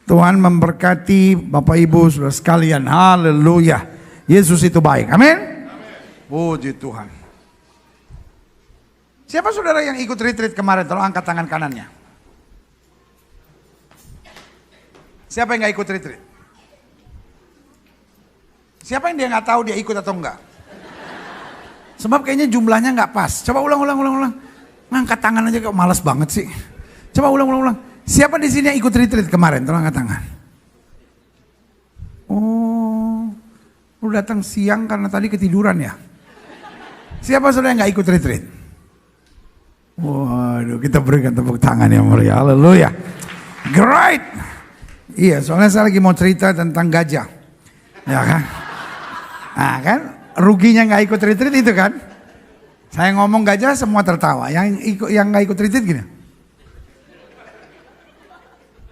Tuhan memberkati Bapak Ibu saudara sekalian. Haleluya. Yesus itu baik. Amin. Puji Tuhan. Siapa saudara yang ikut retreat kemarin? Tolong angkat tangan kanannya. Siapa yang gak ikut retreat? Siapa yang dia gak tahu dia ikut atau enggak? Sebab kayaknya jumlahnya gak pas. Coba ulang. Ngangkat tangan aja kok malas banget sih. Coba ulang. Siapa di sini yang ikut retreat kemarin? Tolong angkat tangan. Oh, lu datang siang karena tadi ketiduran ya? Siapa saudara yang gak ikut retreat? Waduh, kita berikan tepuk tangan yang mulia. Haleluya. Great. Iya, soalnya saya lagi mau cerita tentang gajah. Ya kan? Nah kan, ruginya gak ikut retreat itu kan? Saya ngomong gajah semua tertawa. Yang gak ikut retreat gini.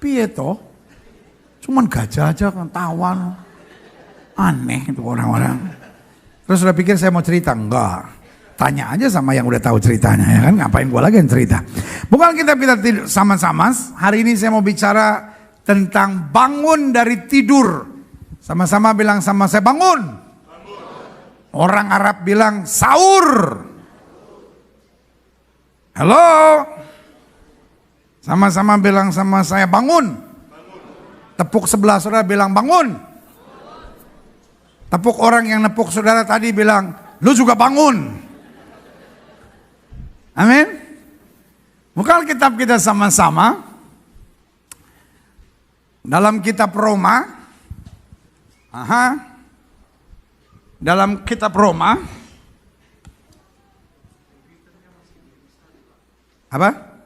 Piye toh? Cuman gajah aja kan tawan. Aneh itu orang-orang. Terus udah pikir saya mau cerita? Enggak. Tanya aja sama yang udah tahu ceritanya ya kan. Ngapain gua lagi yang cerita? Bukan kita tidur sama-sama. Hari ini saya mau bicara tentang bangun dari tidur. Sama-sama bilang sama saya bangun. Orang Arab bilang sahur. Halo. Sama-sama bilang sama saya bangun. Tepuk sebelah saudara bilang bangun. Tepuk orang yang nepuk saudara tadi bilang lu juga bangun. Amin. Buka kitab kita sama-sama. Dalam kitab Roma. Dalam kitab Roma. Apa?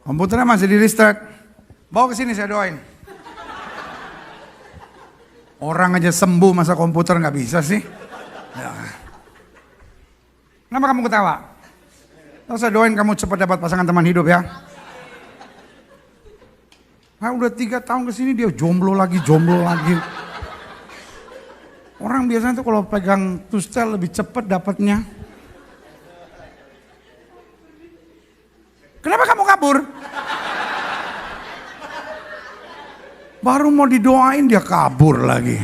Komputernya masih di restart. Bawa ke sini saya doain. Orang aja sembuh masa komputer nggak bisa sih? Ya. Kenapa kamu ketawa? Saya doain kamu cepat dapat pasangan teman hidup ya. Nah, udah 3 tahun kesini dia jomblo lagi. Orang biasanya tuh kalau pegang tustel lebih cepat dapatnya. Kenapa kamu kabur? Baru mau didoain dia kabur lagi.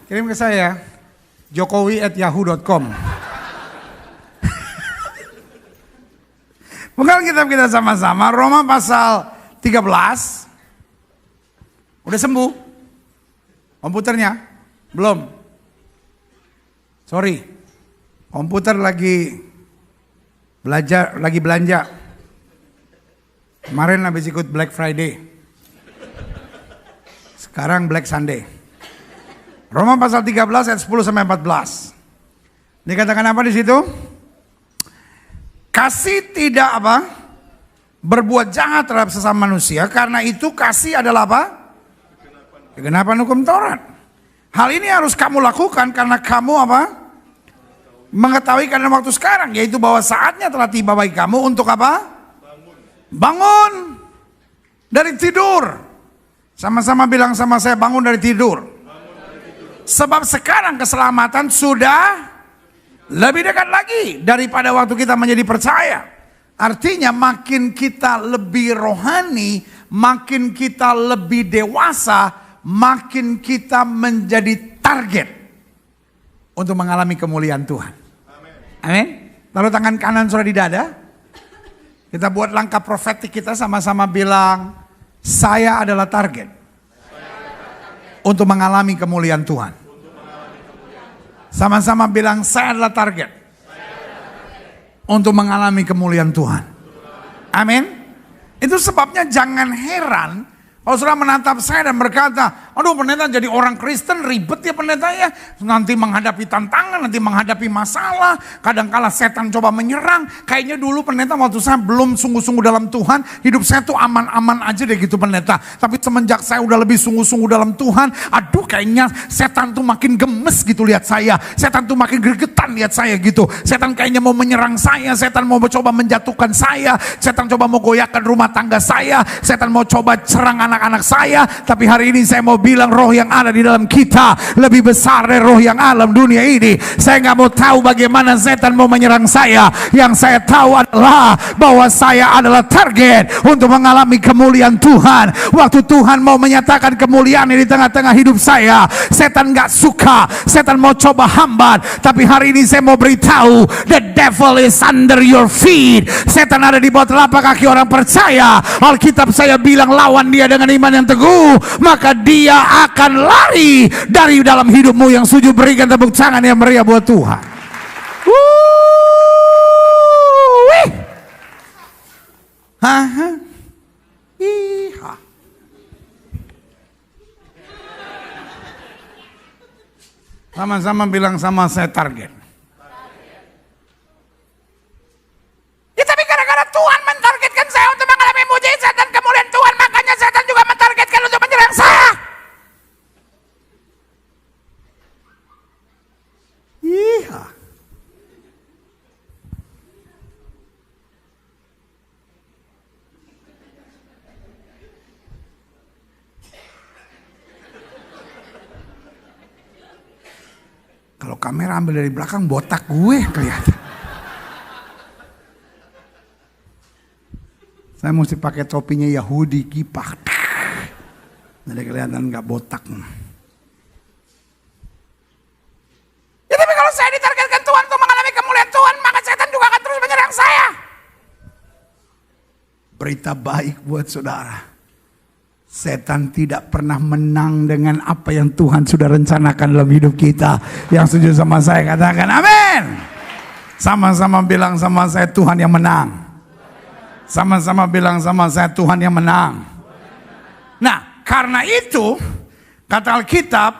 Kirim ke saya jokowi@yahoo.com. Bukan kitab kita sama-sama Roma pasal 13. Udah sembuh komputernya? Belum. Sorry. Komputer lagi belanja. Kemarin habis ikut Black Friday. Sekarang Black Sunday. Roma pasal 13 ayat 10 sampai 14. Dikatakan apa di situ? Kasih tidak apa? Berbuat jahat terhadap sesama manusia, karena itu kasih adalah apa? Kegenapan hukum Taurat. Hal ini harus kamu lakukan karena kamu apa? Mengetahui karena waktu sekarang, yaitu bahwa saatnya telah tiba bagi kamu untuk apa? Bangun dari tidur. Sama-sama bilang sama saya, bangun dari tidur. Sebab sekarang keselamatan sudah lebih dekat lagi daripada waktu kita menjadi percaya. Artinya makin kita lebih rohani, makin kita lebih dewasa, makin kita menjadi target untuk mengalami kemuliaan Tuhan. Amin. Lalu tangan kanan saudara di dada. Kita buat langkah profetik kita sama-sama bilang, saya adalah target untuk mengalami kemuliaan Tuhan. Sama-sama bilang, saya adalah target untuk mengalami kemuliaan Tuhan. Amin. Itu sebabnya jangan heran kalau saudara menatap saya dan berkata, aduh pendeta jadi orang Kristen ribet ya pendeta ya. Nanti menghadapi tantangan, nanti menghadapi masalah. Kadangkala setan coba menyerang. Kayaknya dulu pendeta waktu saya belum sungguh-sungguh dalam Tuhan, hidup saya tuh aman-aman aja deh gitu pendeta. Tapi semenjak saya udah lebih sungguh-sungguh dalam Tuhan, aduh kayaknya setan tuh makin gemes gitu lihat saya. Setan tuh makin gregetan lihat saya gitu. Setan kayaknya mau menyerang saya, setan mau coba menjatuhkan saya. Setan coba mau goyahkan rumah tangga saya. Setan mau coba serangan anak-anak saya. Tapi hari ini saya mau bilang roh yang ada di dalam kita lebih besar dari roh yang alam dunia ini. Saya nggak mau tahu bagaimana setan mau menyerang saya. Yang saya tahu adalah bahwa saya adalah target untuk mengalami kemuliaan Tuhan. Waktu Tuhan mau menyatakan kemuliaan di tengah-tengah hidup saya, setan nggak suka, setan mau coba hambat. Tapi hari ini saya mau beritahu, the devil is under your feet. Setan ada di bawah telapak kaki orang percaya. Alkitab saya bilang lawan dia dengan iman yang teguh, maka dia akan lari dari dalam hidupmu. Yang setuju berikan tepuk tangan yang meriah buat Tuhan. Sama-sama bilang sama saya target. Ya tapi gara-gara Tuhan mentargetkan saya untuk mengalami mujizat dan kemuliaan Tuhan, makanya setan juga mentargetkan untuk menyerang saya. Iya. Kalau kamera ambil dari belakang, botak gue kelihatan. Saya mesti pakai topinya Yahudi kipak. Jadi kelihatan nggak botak. Ya tapi kalau saya ditargetkan Tuhan untuk mengalami kemuliaan Tuhan, maka setan juga akan terus menyerang saya. Berita baik buat saudara. Setan tidak pernah menang dengan apa yang Tuhan sudah rencanakan dalam hidup kita. Yang setuju sama saya katakan amin. Sama-sama bilang sama saya, Tuhan yang menang. Sama-sama bilang sama saya, Tuhan yang menang. Nah, karena itu kata Alkitab,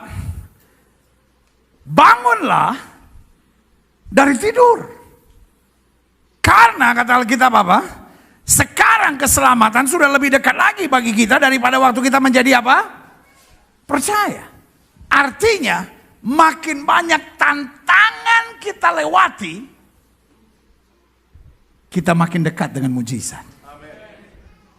bangunlah dari tidur. Karena kata Alkitab apa? Sekarang keselamatan sudah lebih dekat lagi bagi kita daripada waktu kita menjadi apa? Percaya. Artinya makin banyak tantangan kita lewati, kita makin dekat dengan mujizat.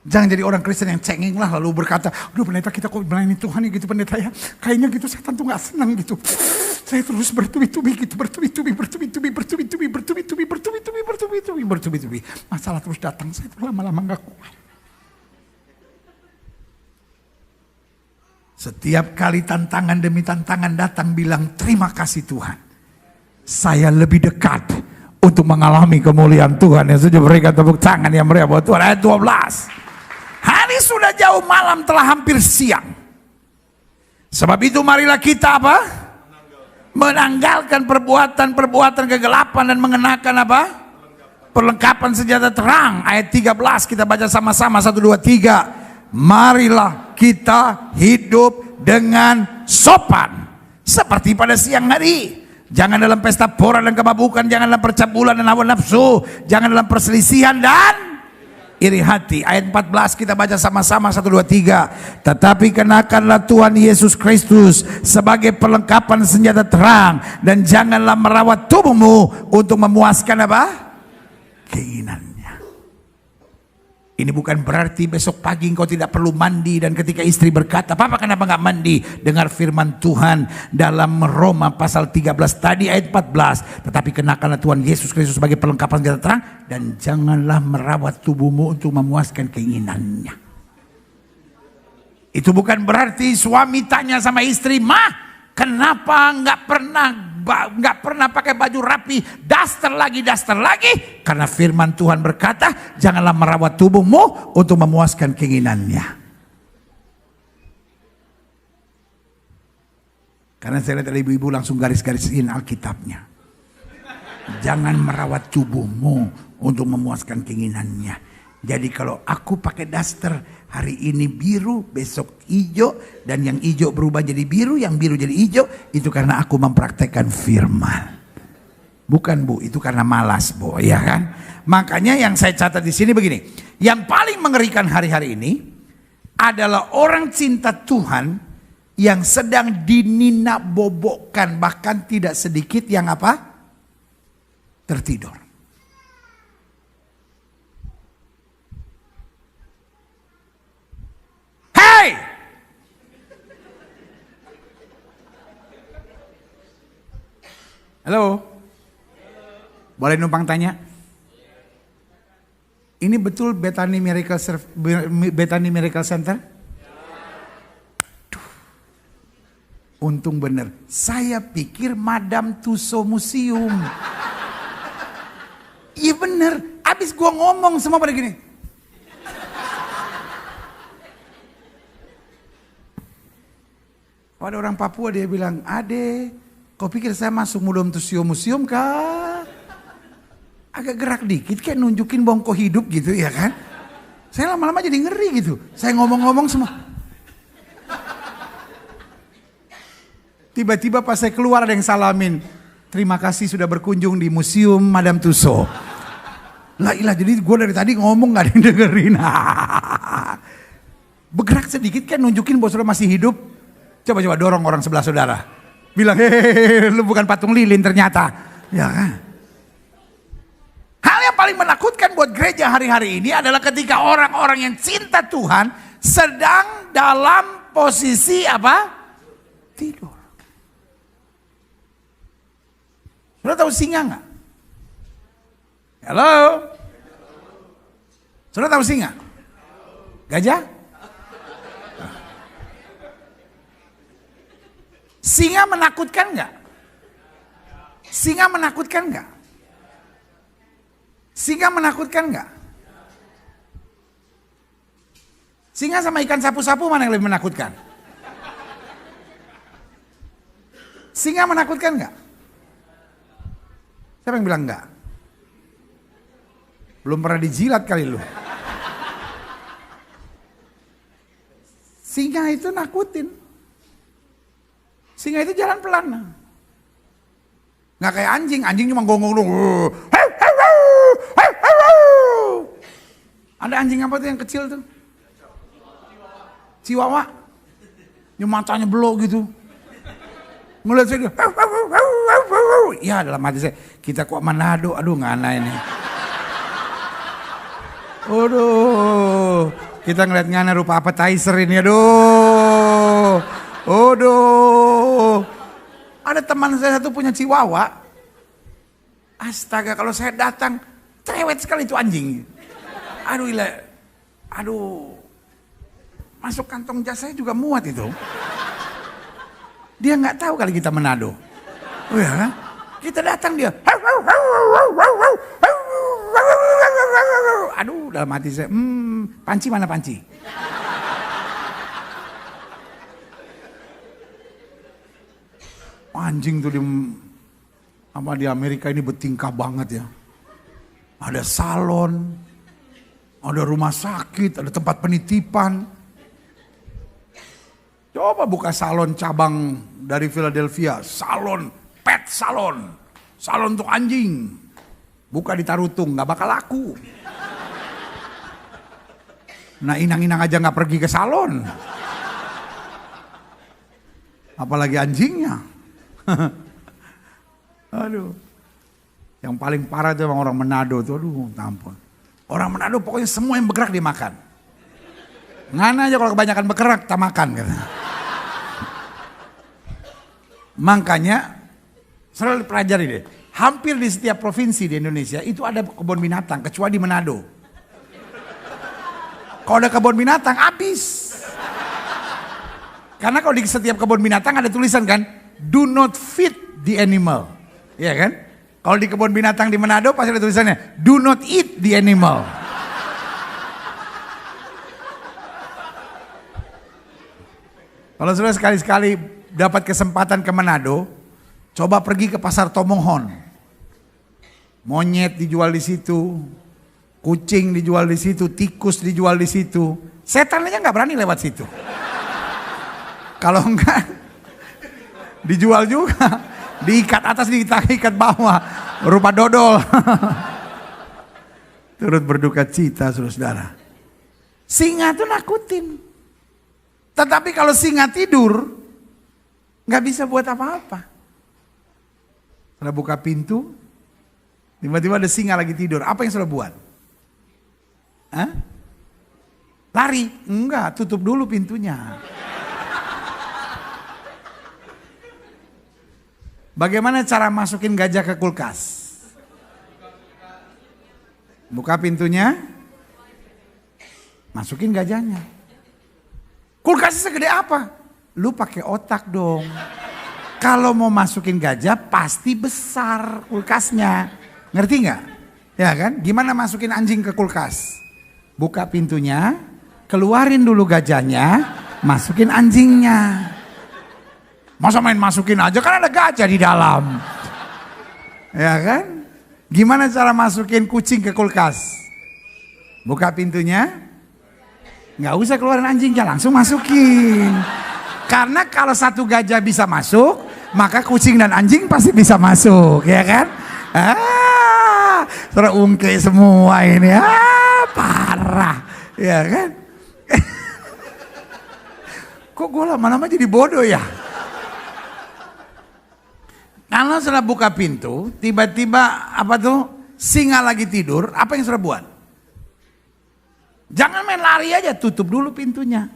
Jangan jadi orang Kristen yang cengeng lah lalu berkata, aduh pendeta kita kok melayani Tuhan ya gitu pendeta ya. Kayaknya gitu setan tuh gak senang gitu. Saya terus bertubi-tubi gitu, bertubi-tubi. Masalah terus datang, saya tuh lama-lama gak kuat. Setiap kali tantangan demi tantangan datang, bilang terima kasih Tuhan. Saya lebih dekat untuk mengalami kemuliaan Tuhan. Yang sudah berikan tepuk tangan yang meriah buat Tuhan. Ayat 12. Hari sudah jauh, malam telah hampir siang. Sebab itu marilah kita apa? Menanggalkan perbuatan kegelapan dan mengenakan apa? Perlengkapan senjata terang. Ayat 13 kita baca sama-sama 1, 2, 3. Marilah kita hidup dengan sopan seperti pada siang hari. Jangan dalam pesta pora dan kemabukan, jangan dalam percabulan dan hawa nafsu, jangan dalam perselisihan dan iri hati. Ayat 14 kita baca sama-sama 1, 2, 3. Tetapi kenakanlah Tuhan Yesus Kristus sebagai perlengkapan senjata terang, dan janganlah merawat tubuhmu untuk memuaskan apa? Keinginannya. Ini bukan berarti besok pagi engkau tidak perlu mandi, dan ketika istri berkata, Papa kenapa gak mandi? Dengar firman Tuhan dalam Roma pasal 13 tadi ayat 14. Tetapi kenakanlah Tuhan Yesus Kristus sebagai perlengkapan senjata terang, dan janganlah merawat tubuhmu untuk memuaskan keinginannya. Itu bukan berarti suami tanya sama istri, Mah kenapa nggak pernah pakai baju rapi, daster lagi. Karena firman Tuhan berkata, janganlah merawat tubuhmu untuk memuaskan keinginannya. Karena saya lihat ibu-ibu langsung garis-garisin Alkitabnya. Jangan merawat tubuhmu untuk memuaskan keinginannya. Jadi kalau aku pakai daster, hari ini biru, besok hijau, dan yang hijau berubah jadi biru, yang biru jadi hijau, itu karena aku mempraktekkan firman. Bukan Bu, itu karena malas Bu, ya kan? Makanya yang saya catat di sini begini, yang paling mengerikan hari-hari ini adalah orang cinta Tuhan yang sedang dininabobokkan, bahkan tidak sedikit yang apa? Tertidur. Hey, Halo? Boleh numpang tanya? Ini betul Bethany Miracle Center? Duh. Untung bener. Saya pikir Madame Tussauds Museum. Iya bener. Abis gua ngomong semua pada gini. Ada orang Papua dia bilang, "Ade, kau pikir saya masuk Madame Tussauds Museum kah?" Agak gerak dikit kayak nunjukin bongko hidup gitu ya kan. Saya lama-lama jadi ngeri gitu. Saya ngomong-ngomong semua. Tiba-tiba pas saya keluar ada yang salamin. "Terima kasih sudah berkunjung di Museum Madame Tussauds." Lah ilah, jadi gue dari tadi ngomong gak ada yang dengerin. Bergerak sedikit kan nunjukin bahwa saudara masih hidup. Coba-coba dorong orang sebelah saudara. Bilang, "Hehehe, lu bukan patung lilin ternyata." Ya kan. Hal yang paling menakutkan buat gereja hari-hari ini adalah ketika orang-orang yang cinta Tuhan sedang dalam posisi apa? Tidur. Saudara tahu singa nggak? Halo? Saudara tahu singa? Gajah? Singa menakutkan nggak? Singa menakutkan nggak? Singa menakutkan nggak? Singa sama ikan sapu-sapu mana yang lebih menakutkan? Singa menakutkan nggak? Siapa yang bilang nggak? Belum pernah dijilat kali lu. Singa itu nakutin. Singa itu jalan pelan. Nggak kayak anjing. Anjing cuma gonggong dong. Ada anjing apa tuh yang kecil tuh? Chihuahua. Yang matanya belok gitu. Ngeliat saya, ya dalam hati saya, kita kok Manado, aduh ngana ini. Aduh, kita ngeliat ngana rupa appetizer ini, aduh. Aduh. Ada teman saya satu punya Chihuahua. Astaga, kalau saya datang, cerewet sekali itu anjing. Aduh ilah, aduh. Masuk kantong jas saya juga muat itu. Dia nggak tahu kali kita Manado. Oh ya kan? Kita datang dia. Aduh, dalam hati saya, panci mana panci? Anjing tuh di Amerika ini bertingkah banget ya. Ada salon, ada rumah sakit, ada tempat penitipan. Coba buka salon cabang dari Philadelphia, salon, pet salon, salon untuk anjing. Buka di Tarutung, gak bakal laku. Nah inang-inang aja gak pergi ke salon. Apalagi anjingnya. Aduh. Yang paling parah itu emang orang Manado tuh, aduh ampun. Orang Manado pokoknya semua yang bergerak dimakan. Ngana aja kalau kebanyakan bergerak, tak makan gitu. Makanya, selalu pelajari deh. Hampir di setiap provinsi di Indonesia itu ada kebun binatang, kecuali di Manado. Kalau ada kebun binatang, habis. Karena kalau di setiap kebun binatang ada tulisan kan, do not feed the animal. Iya kan? Kalau di kebun binatang di Manado pasti ada tulisannya, do not eat the animal. Kalau sudah sekali-sekali dapat kesempatan ke Manado, coba pergi ke pasar Tomonghon. Monyet dijual di situ, kucing dijual di situ, tikus dijual di situ. Setan aja nggak berani lewat situ. Kalau enggak, dijual juga, diikat atas, diikat bawah, rupa dodol. Turut berduka cita, saudara. Singa tuh nakutin. Tetapi kalau singa tidur, nggak bisa buat apa-apa. Sudah buka pintu, tiba-tiba ada singa lagi tidur. Apa yang sudah buat? Hah? Lari? Enggak, tutup dulu pintunya. Bagaimana cara masukin gajah ke kulkas? Buka pintunya, masukin gajahnya. Kulkasnya segede apa? Lu pakai otak dong. Kalau mau masukin gajah pasti besar kulkasnya. Ngerti nggak? Ya kan? Gimana masukin anjing ke kulkas? Buka pintunya, keluarin dulu gajahnya, masukin anjingnya. Masa main masukin aja, kan ada gajah di dalam. Ya kan? Gimana cara masukin kucing ke kulkas? Buka pintunya, nggak usah keluarin anjingnya, langsung masukin. Karena kalau satu gajah bisa masuk, maka kucing dan anjing pasti bisa masuk, ya kan? Sudah ungke semua ini, parah, ya kan? Kok gue lama-lama jadi bodoh ya? Kalau sudah buka pintu, tiba-tiba apa tuh singa lagi tidur, apa yang sudah buat? Jangan main lari aja, tutup dulu pintunya.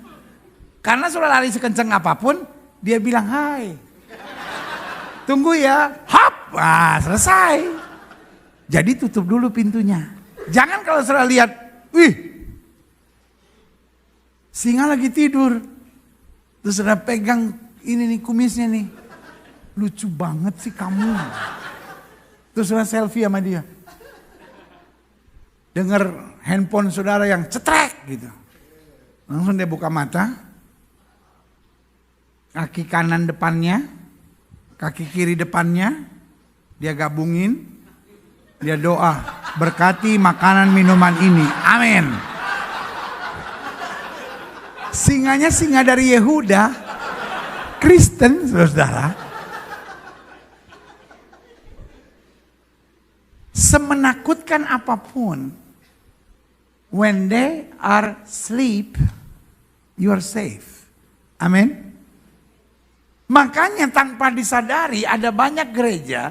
Karena sudah lari sekencang apapun, dia bilang hai. Tunggu ya, hop, selesai. Jadi tutup dulu pintunya. Jangan kalau sudah lihat, wih, singa lagi tidur. Terus sudah pegang ini nih kumisnya nih. Lucu banget sih kamu. Terus sudah selfie sama dia. Dengar handphone saudara yang cetrek gitu. Langsung dia buka mata. Kaki kanan depannya, kaki kiri depannya, dia gabungin. Dia doa, berkati makanan minuman ini. Amin. Singanya singa dari Yehuda. Kristen, saudara. Semenakutkan apapun, when they are asleep, you are safe. Amin. Makanya tanpa disadari ada banyak gereja,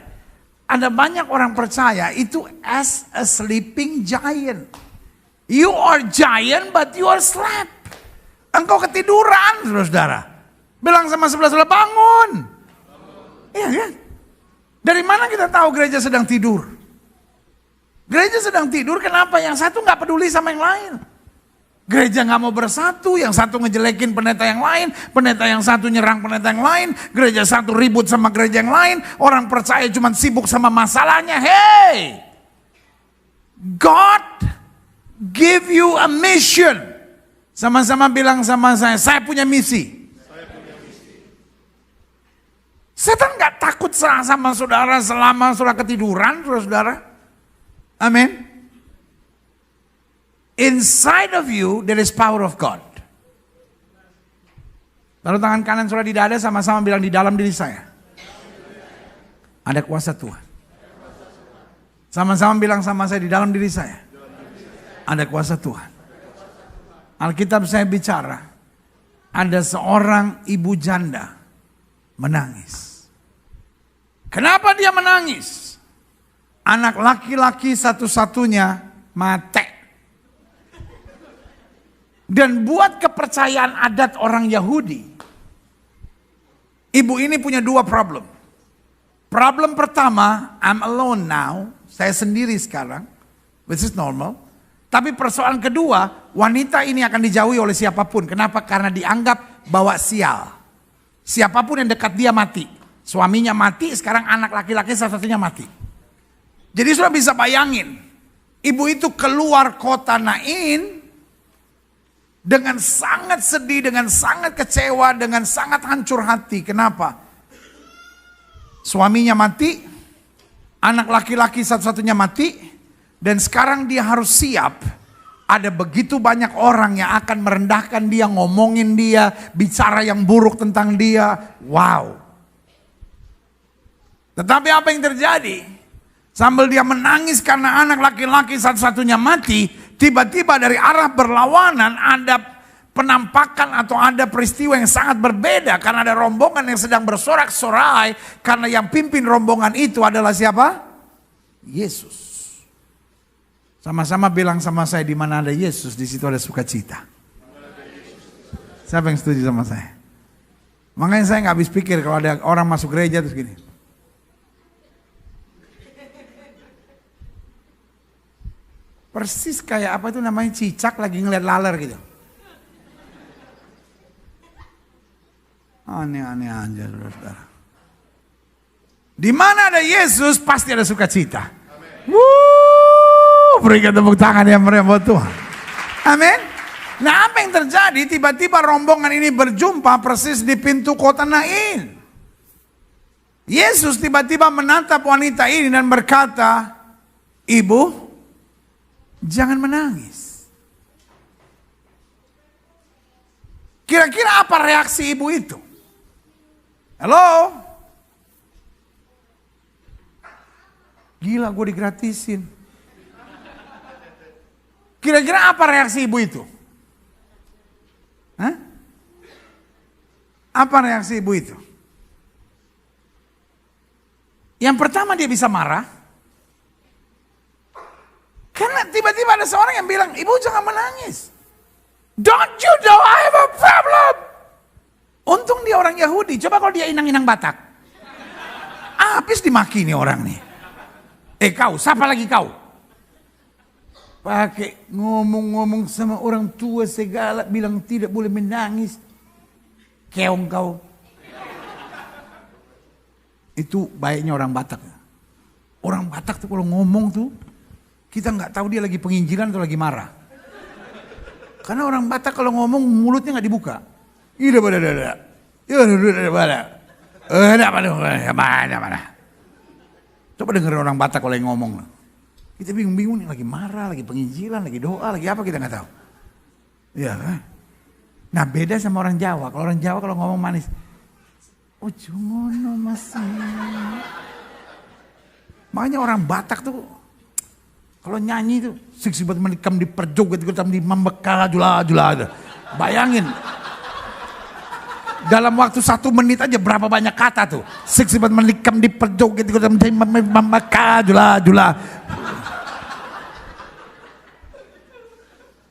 ada banyak orang percaya itu as a sleeping giant. You are giant but you are asleep. Engkau ketiduran, saudara. Bilang sama sebelah-sebelah, bangun. Iya kan? Dari mana kita tahu gereja sedang tidur? Gereja sedang tidur, kenapa? Yang satu gak peduli sama yang lain. Gereja gak mau bersatu, yang satu ngejelekin pendeta yang lain, pendeta yang satu nyerang pendeta yang lain, gereja satu ribut sama gereja yang lain, orang percaya cuma sibuk sama masalahnya. Hey! God give you a mission. Sama-sama bilang sama saya punya misi. Setan gak takut sama saudara selama saudara ketiduran, saudara. Amin. Inside of you there is power of God. Taruh tangan kanan saudara di dada, sama-sama bilang di dalam diri saya ada kuasa Tuhan. Sama-sama bilang sama saya, di dalam diri saya ada kuasa Tuhan. Alkitab saya bicara, ada seorang ibu janda menangis. Kenapa dia menangis? Anak laki-laki satu-satunya mati. Dan buat kepercayaan adat orang Yahudi, ibu ini punya dua problem. Problem pertama, I'm alone now, saya sendiri sekarang, which is normal. Tapi persoalan kedua, wanita ini akan dijauhi oleh siapapun. Kenapa? Karena dianggap bawa sial. Siapapun yang dekat dia mati. Suaminya mati, sekarang anak laki-laki satu-satunya mati. Jadi sudah bisa bayangin, ibu itu keluar kota Nain dengan sangat sedih, dengan sangat kecewa, dengan sangat hancur hati. Kenapa? Suaminya mati, anak laki-laki satu-satunya mati, dan sekarang dia harus siap. Ada begitu banyak orang yang akan merendahkan dia, ngomongin dia, bicara yang buruk tentang dia. Wow. Tetapi apa yang terjadi? Sambil dia menangis karena anak laki-laki satu-satunya mati, tiba-tiba dari arah berlawanan ada penampakan atau ada peristiwa yang sangat berbeda. Karena ada rombongan yang sedang bersorak-sorai, karena yang pimpin rombongan itu adalah siapa? Yesus. Sama-sama bilang sama saya, di mana ada Yesus, di situ ada sukacita. Siapa yang setuju sama saya? Makanya saya nggak habis pikir kalau ada orang masuk gereja terus gini. Persis kayak apa itu namanya cicak lagi ngeliat laler gitu. Aneh-aneh aja saudara-saudara. Di mana ada Yesus pasti ada sukacita. Berikan tepuk tangan yang meriah buat Tuhan. Amin. Nah apa yang terjadi? Tiba-tiba rombongan ini berjumpa persis di pintu kota Nain. Yesus tiba-tiba menatap wanita ini dan berkata, "Ibu, jangan menangis." Kira-kira apa reaksi ibu itu? Halo? Gila, gue digratisin. Kira-kira apa reaksi ibu itu? Hah? Apa reaksi ibu itu? Yang pertama dia bisa marah. Karena tiba-tiba ada seorang yang bilang, "Ibu jangan menangis. Don't you know I have a problem?" Untung dia orang Yahudi. Coba kalau dia inang-inang Batak. Habis dimaki nih orang nih. Kau, siapa lagi kau? Pakai ngomong-ngomong sama orang tua segala, bilang tidak boleh menangis. Keong kau. Itu baiknya orang Batak. Orang Batak tuh kalau ngomong tuh, kita nggak tahu dia lagi penginjilan atau lagi marah. Karena orang Batak kalau ngomong mulutnya nggak dibuka. Iya mana. Coba dengerin orang Batak kalau yang ngomong. Kita bingung-bingung nih, lagi marah, lagi penginjilan, lagi doa, lagi apa kita nggak tahu. Ya kan? Nah beda sama orang Jawa. Kalau orang Jawa kalau ngomong manis, "Ojo ngono Mas." Makanya orang Batak tuh kalau nyanyi tuh sibat menikam di perjoget gitu di membekal jula. Bayangin. Dalam waktu 1 menit aja berapa banyak kata tuh. Sibat menikam di perjoget gitu di membekal jula.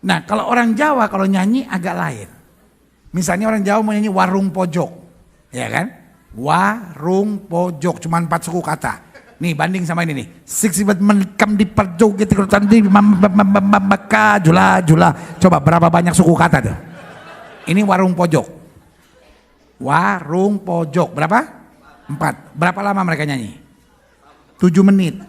Nah kalau orang Jawa kalau nyanyi agak lain. Misalnya orang Jawa mau nyanyi warung pojok. Ya kan? Warung pojok. Cuma 4 suku kata. Nih banding sama ini nih. Sibat menikam di perjoget gitu di membekal jula. Coba berapa banyak suku kata tuh. Ini warung pojok. Warung pojok. Berapa? 4. Berapa lama mereka nyanyi? 7 menit.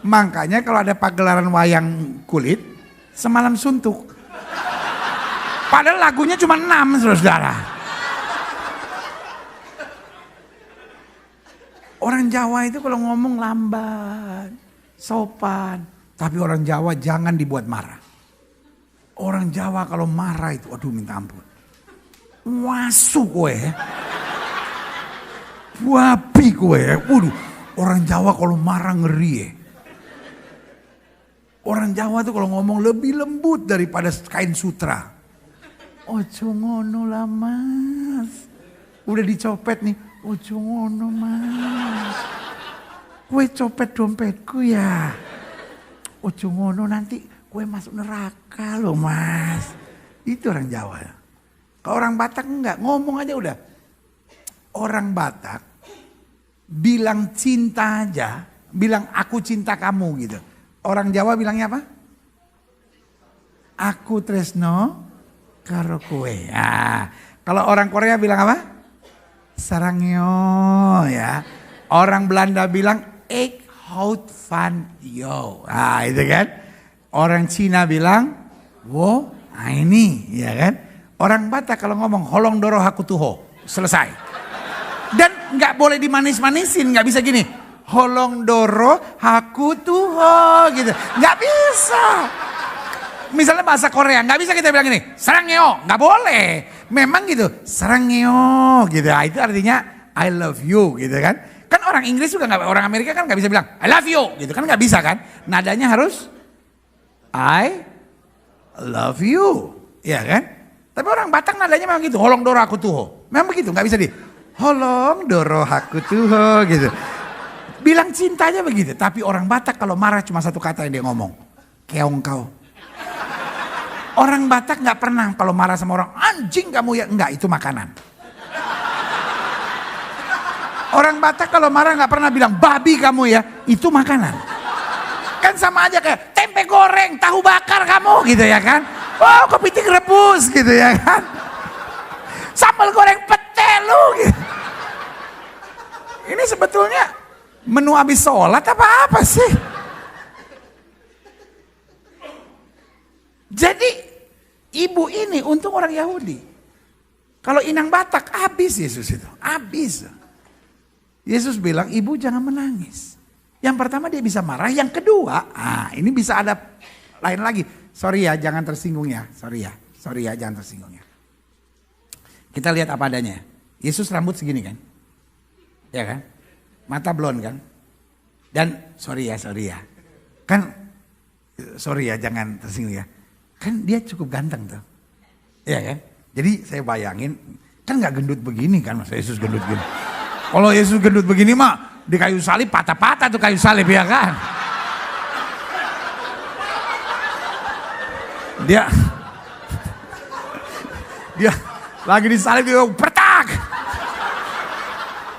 Makanya kalau ada pagelaran wayang kulit, semalam suntuk. Padahal lagunya cuma 6, saudara. Orang Jawa itu kalau ngomong lambat, sopan. Tapi orang Jawa jangan dibuat marah. Orang Jawa kalau marah itu, aduh minta ampun. Wasu kowe. Wapi kowe. Waduh, orang Jawa kalau marah ngeri ya. Orang Jawa tuh kalau ngomong lebih lembut daripada kain sutra. Ojo ngono lah Mas. Udah dicopet nih. Ojo ngono Mas. Kue copet dompetku ya. Ojo ngono nanti kue masuk neraka loh Mas. Itu orang Jawa. Kalau orang Batak enggak. Ngomong aja udah. Orang Batak bilang cinta aja. Bilang aku cinta kamu gitu. Orang Jawa bilangnya apa? Aku tresno karo kue. Nah, kalau orang Korea bilang apa? Sarangyo ya. Orang Belanda bilang ik houd van jou. Nah, itu kan. Orang Cina bilang wo ini, ya kan? Orang Batak kalau ngomong holong doro haku tuho, selesai. Dan nggak boleh dimanis-manisin, nggak bisa gini. Holong doro haku tuho gitu. Nggak bisa. Misalnya bahasa Korea, nggak bisa kita bilang gini, sarangyo, nggak boleh. Memang gitu, sarangyo gitu. Nah, itu artinya I love you gitu kan. Kan orang Inggris juga nggak, orang Amerika kan nggak bisa bilang I love you gitu kan, nggak bisa kan. Nadanya harus I love you, ya kan. Tapi orang Batak nadanya memang gitu, holong doro haku tuho. Memang begitu, nggak bisa di holong doro haku tuho gitu. bilang cinta aja begitu. Tapi orang Batak kalau marah cuma satu kata yang dia ngomong. Keong kau. Orang Batak nggak pernah kalau marah sama orang, anjing kamu ya. Enggak, itu makanan. Orang Batak kalau marah nggak pernah bilang, babi kamu ya. Itu makanan. Kan sama aja kayak, tempe goreng, tahu bakar kamu gitu ya kan. Oh, kepiting rebus gitu ya kan. Sambal goreng pete lu gitu. Ini sebetulnya menu habis sholat apa sih? Jadi ibu ini untung orang Yahudi. Kalau inang Batak habis Yesus itu, habis. Yesus bilang ibu jangan menangis. Yang pertama dia bisa marah, yang kedua, ini bisa ada lain lagi. Sorry ya, jangan tersinggung ya. Sorry ya, jangan tersinggung ya. Kita lihat apa adanya. Yesus rambut segini kan? Ya kan? Mata blond kan? Dan sorry ya. Kan, sorry ya, jangan tersinggung ya. Kan dia cukup ganteng tuh. Iya kan? Jadi saya bayangin, kan gak gendut begini kan, Mas Yesus gendut gini. Kalau Yesus gendut begini mah, di kayu salib patah-patah tuh kayu salib ya kan? Dia lagi disalib dia pertak.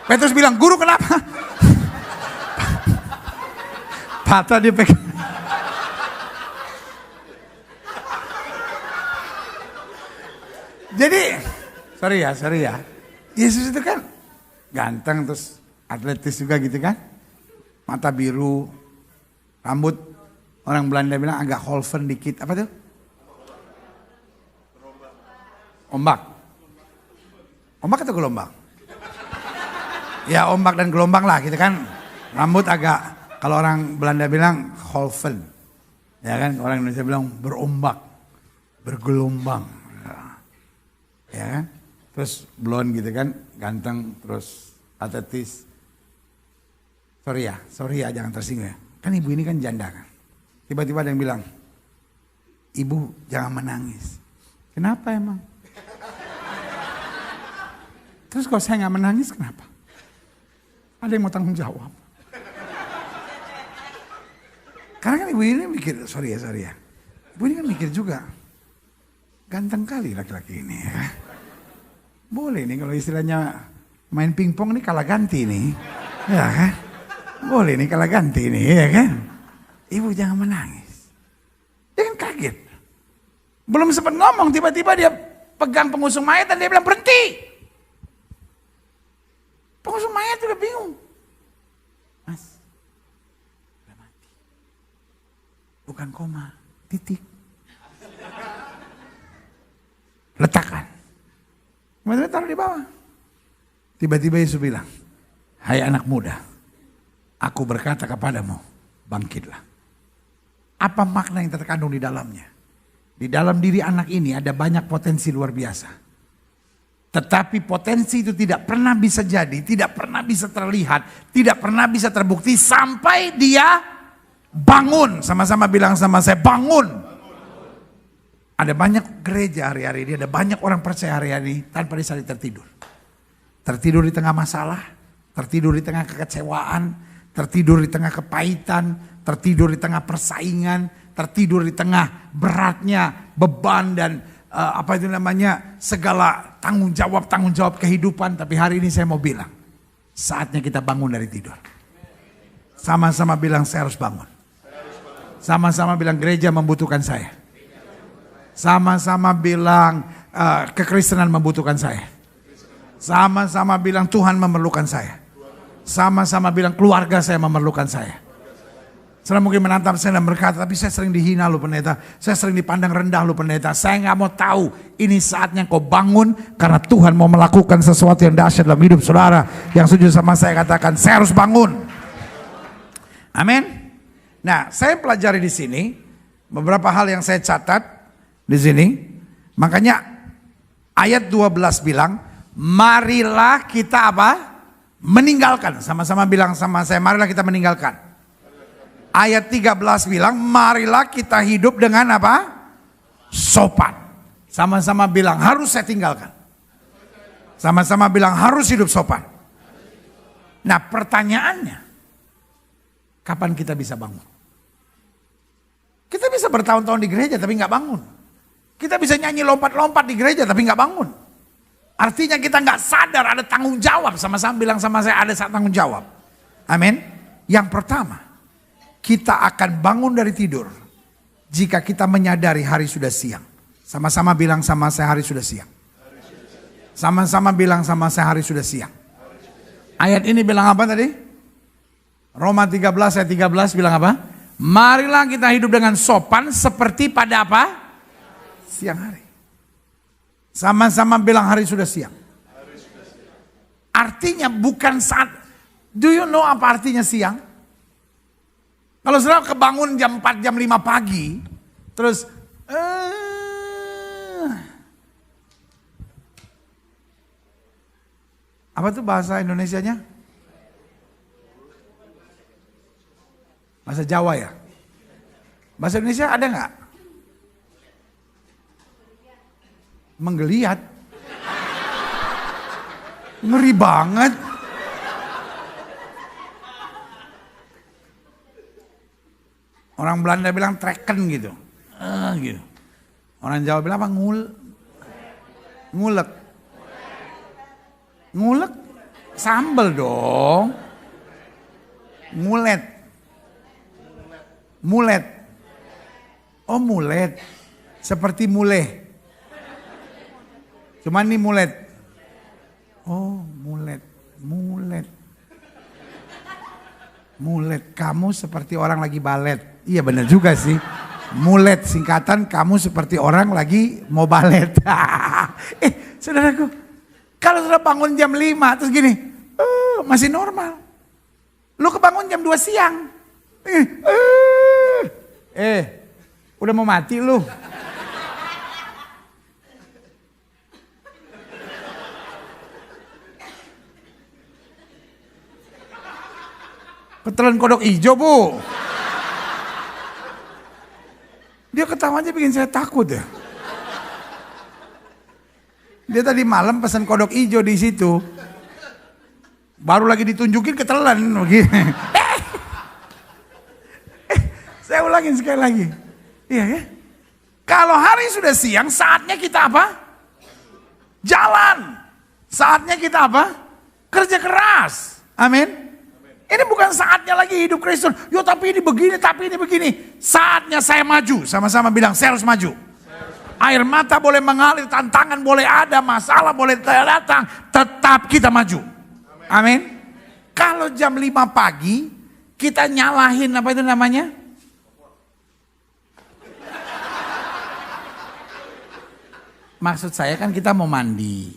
Petrus bilang, guru kenapa? Patah dia pegang. Jadi, sorry ya. Yesus itu kan ganteng terus atletis juga gitu kan. Mata biru, rambut orang Belanda bilang agak holven dikit. Apa tuh? Ombak. Ombak atau gelombang? Ya ombak dan gelombang lah gitu kan. Rambut agak, kalau orang Belanda bilang holven. Ya kan, orang Indonesia bilang berombak, bergelombang. Ya kan? Terus blond gitu kan, ganteng, terus atletis. Sorry ya jangan tersinggung ya. Kan ibu ini kan janda kan. Tiba-tiba ada yang bilang, ibu jangan menangis. Kenapa emang? Terus kalau saya gak menangis kenapa? Ada yang mau tanggung jawab. Karena kan ibu ini mikir, sorry ya. Ibu ini kan mikir juga. Ganteng kali laki-laki ini ya. Boleh nih kalau istilahnya main pingpong nih kalah ganti nih. Ya kan? Boleh nih kalah ganti nih ya kan? Ibu jangan menangis. Dia kan kaget. Belum sempat ngomong tiba-tiba dia pegang pengusung mayat dan dia bilang berhenti. Pengusung mayat juga bingung. Mas, udah mati. Bukan koma, titik. Letakkan. Kemudian taruh di bawah. Tiba-tiba Yesus bilang, hai anak muda, aku berkata kepadamu, bangkitlah. Apa makna yang terkandung di dalamnya? Di dalam diri anak ini ada banyak potensi luar biasa. Tetapi potensi itu tidak pernah bisa jadi, tidak pernah bisa terlihat, tidak pernah bisa terbukti sampai dia bangun. Sama-sama bilang sama saya, bangun. Ada banyak gereja hari-hari ini, ada banyak orang percaya hari-hari ini tanpa disadari tertidur. Tertidur di tengah masalah, tertidur di tengah kekecewaan, tertidur di tengah kepahitan, tertidur di tengah persaingan, tertidur di tengah beratnya beban dan segala tanggung jawab kehidupan. Tapi hari ini saya mau bilang, saatnya kita bangun dari tidur. Sama-sama bilang saya harus bangun. Sama-sama bilang gereja membutuhkan saya. Sama-sama bilang kekristenan membutuhkan saya. Sama-sama bilang Tuhan memerlukan saya. Sama-sama bilang keluarga saya memerlukan saya. Saya mungkin menantang saya dan berkata, tapi saya sering dihina lu pendeta. Saya sering dipandang rendah lu pendeta. Saya gak mau tahu. Ini saatnya kau bangun karena Tuhan mau melakukan sesuatu yang dahsyat dalam hidup saudara. Yang setuju sama saya katakan, saya harus bangun. Amin. Nah, saya pelajari di sini beberapa hal yang saya catat di sini. Makanya ayat 12 bilang, marilah kita apa? Meninggalkan. Sama-sama bilang sama saya, marilah kita meninggalkan. Ayat 13 bilang, marilah kita hidup dengan apa? Sopan. Sama-sama bilang, harus saya tinggalkan. Sama-sama bilang, harus hidup sopan. Nah pertanyaannya, kapan kita bisa bangun? Kita bisa bertahun-tahun di gereja tapi nggak bangun. Kita bisa nyanyi lompat-lompat di gereja tapi nggak bangun. Artinya kita nggak sadar ada tanggung jawab. Sama-sama bilang sama saya, ada tanggung jawab. Amin. Yang pertama, kita akan bangun dari tidur jika kita menyadari hari sudah siang. Sama-sama bilang sama saya, hari sudah siang. Sama-sama bilang sama saya, hari sudah siang. Ayat ini bilang apa tadi? Roma 13 ayat 13 bilang apa? Marilah kita hidup dengan sopan seperti pada apa? Siang hari. Sama-sama bilang hari sudah siang. Artinya bukan saat, do you know apa artinya siang? Kalau saudara kebangun jam 4, jam 5 pagi, terus apa tuh bahasa Indonesianya? Bahasa Jawa ya? Bahasa Indonesia ada nggak? Menggeliat. Ngeri banget. Orang Belanda bilang treken gitu. Gitu. Orang Jawa bilang apa? Ngulek. Ngulek sambel dong. Mulet. Oh mulet. Seperti muleh. Cuman ini mulet. Oh mulet. Mulet. Kamu seperti orang lagi balet. Iya benar juga sih. Mulet singkatan kamu seperti orang lagi mau balet. Saudaraku. Kalau sudah bangun jam 5 terus gini. Masih normal. Lu kebangun jam 2 siang. Udah mau mati lu. Ketelan kodok hijau, Bu. Dia ketawanya bikin saya takut ya. Dia tadi malam pesan kodok hijau di situ. Baru lagi ditunjukin ketelan begini. Saya ulangin sekali lagi. Iya ya. Kalau hari sudah siang, saatnya kita apa? Jalan. Saatnya kita apa? Kerja keras. Amin. Ini bukan saatnya lagi hidup Kristen. Yo tapi ini begini, tapi ini begini. Saatnya saya maju. Sama-sama bilang saya harus maju. Air mata boleh mengalir, tantangan boleh ada, masalah boleh datang. Tetap kita maju. Amin. Kalau jam 5 pagi, kita nyalahin apa itu namanya? Maksud saya kan kita mau mandi,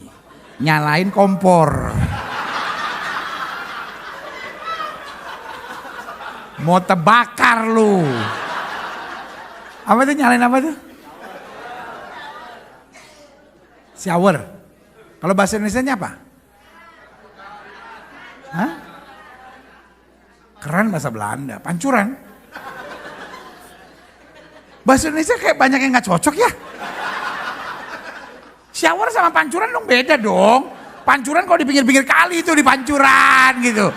nyalain kompor. Mau terbakar lu. Apa itu nyalain apa tuh? Shower. Kalau bahasa Indonesianya apa? Hah? Keran bahasa Belanda, pancuran. Bahasa Indonesia kayak banyak yang gak cocok ya. Shower sama pancuran dong beda dong. Pancuran kalau di pinggir-pinggir kali itu di pancuran gitu.